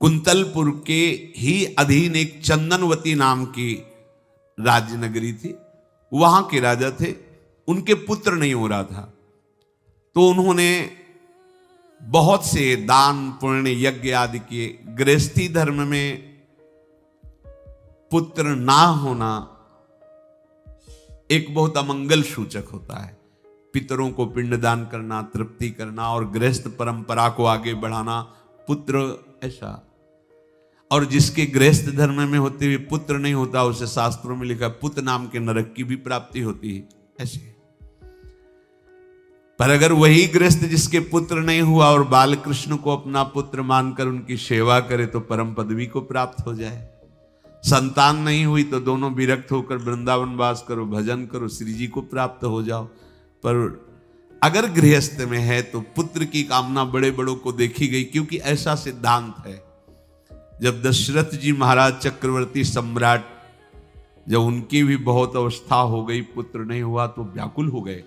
कुंतलपुर के ही अधीन एक चंदनवती नाम की राज्य नगरी थी। वहां के राजा थे, उनके पुत्र नहीं हो रहा था, तो उन्होंने बहुत से दान पुण्य यज्ञ आदि किए। गृहस्थी धर्म में पुत्र ना होना एक बहुत अमंगल सूचक होता है। पितरों को पिंडदान करना, तृप्ति करना और गृहस्थ परंपरा को आगे बढ़ाना, पुत्र ऐसा। और जिसके गृहस्थ धर्म में होते हुए पुत्र नहीं होता, उसे शास्त्रों में लिखा पुत्र नाम के नरक की भी प्राप्ति होती है ऐसे। पर अगर वही गृहस्थ जिसके पुत्र नहीं हुआ और बाल कृष्ण को अपना पुत्र मानकर उनकी सेवा करे तो परम पदवी को प्राप्त हो जाए। संतान नहीं हुई तो दोनों विरक्त होकर वृंदावन वास करो, भजन करो, श्री जी को प्राप्त हो जाओ। पर अगर गृहस्थ में है तो पुत्र की कामना बड़े बड़ों को देखी गई, क्योंकि ऐसा सिद्धांत है। जब दशरथ जी महाराज चक्रवर्ती सम्राट, जब उनकी भी बहुत अवस्था हो गई, पुत्र नहीं हुआ तो व्याकुल हो गए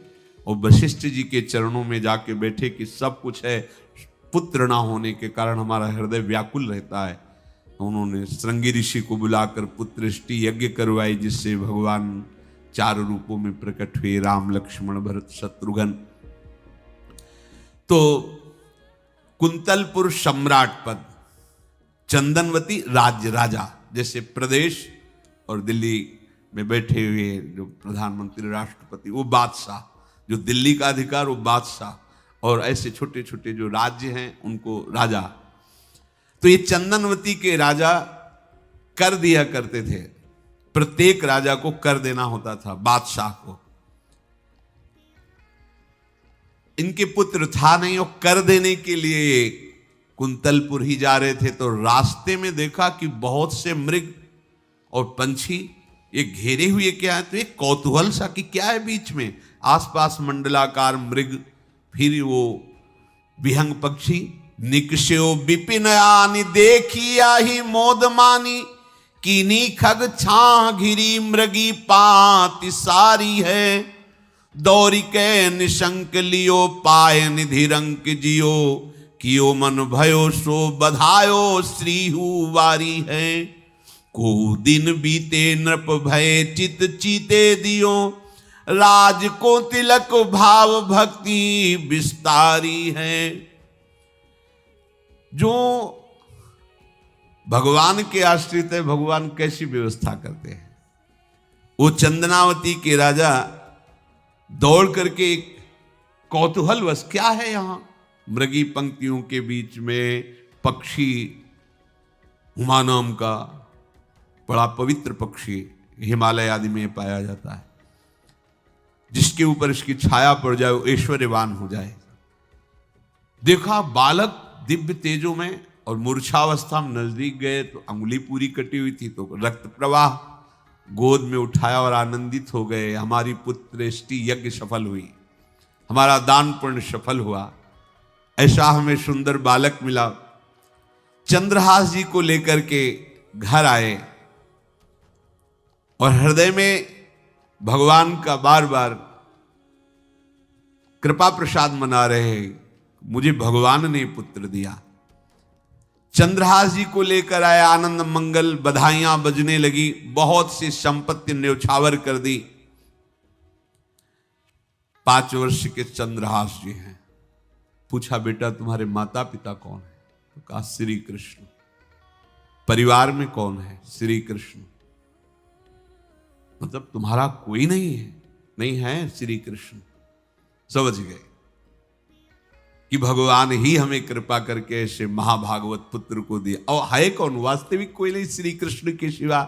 और वशिष्ठ जी के चरणों में जाके बैठे कि सब कुछ है, पुत्र ना होने के कारण हमारा हृदय व्याकुल रहता है। उन्होंने श्रृंगी ऋषि को बुलाकर पुत्रष्टि यज्ञ करवाई, जिससे भगवान 4 रूपों में प्रकट हुए, राम लक्ष्मण भरत शत्रुघ्न। तो कुंतलपुर सम्राट पद, चंदनवती राज्य राजा, जैसे प्रदेश और दिल्ली में बैठे हुए जो प्रधानमंत्री राष्ट्रपति वो बादशाह, जो दिल्ली का अधिकार वो बादशाह, और ऐसे छोटे छोटे जो राज्य हैं उनको राजा। तो ये चंदनवती के राजा कर दिया करते थे, प्रत्येक राजा को कर देना होता था, बादशाह को। इनके पुत्र था नहीं और कर देने के लिए कुंतलपुर ही जा रहे थे, तो रास्ते में देखा कि बहुत से मृग और पंछी ये घेरे हुए क्या है, तो एक कौतूहल सा कि क्या है बीच में, आसपास मंडलाकार मृग, फिर वो विहंग पक्षी। निकष्यो विपिन आनि देखिया ही मोद मानी, कीनी खग छा घिरी मृगी पाति सारी है। दौरी के निशंक लियो पाय निधि रंक जियो, कियो मन भयो सो बधायो श्रीहु वारी है। को दिन बीते नृप भय चित चीते दियो, राज को तिलक भाव भक्ति विस्तारी है। जो भगवान के आश्रित है, भगवान कैसी व्यवस्था करते हैं। वो चंदनावती के राजा दौड़ करके कौतूहल वश, क्या है यहां, मृगी पंक्तियों के बीच में पक्षी, हुमा नाम का बड़ा पवित्र पक्षी हिमालय आदि में पाया जाता है, जिसके ऊपर इसकी छाया पड़ जाए वो ऐश्वर्यवान हो जाए। देखा बालक दिव्य तेजों में, और मूर्छावस्था में नजदीक गए तो अंगुली पूरी कटी हुई थी, तो रक्त प्रवाह, गोद में उठाया और आनंदित हो गए। हमारी पुत्रष्टि यज्ञ सफल हुई, हमारा दान पुण्य सफल हुआ, ऐसा हमें सुंदर बालक मिला। चंद्रहास जी को लेकर के घर आए और हृदय में भगवान का बार बार कृपा प्रसाद मना रहे हैं, मुझे भगवान ने पुत्र दिया। चंद्रहास जी को लेकर आए, आनंद मंगल बधाइयां बजने लगी, बहुत सी संपत्ति न्यौछावर कर दी। 5 वर्ष के चंद्रहास जी हैं। पूछा बेटा तुम्हारे माता पिता कौन है, तो कहा श्री कृष्ण। परिवार में कौन है, श्री कृष्ण। मतलब तुम्हारा कोई नहीं है, नहीं है श्री कृष्ण। समझ गए कि भगवान ही हमें कृपा करके ऐसे महाभागवत पुत्र को दिया। और है कौन, वास्तविक कोई नहीं श्री कृष्ण के सिवा।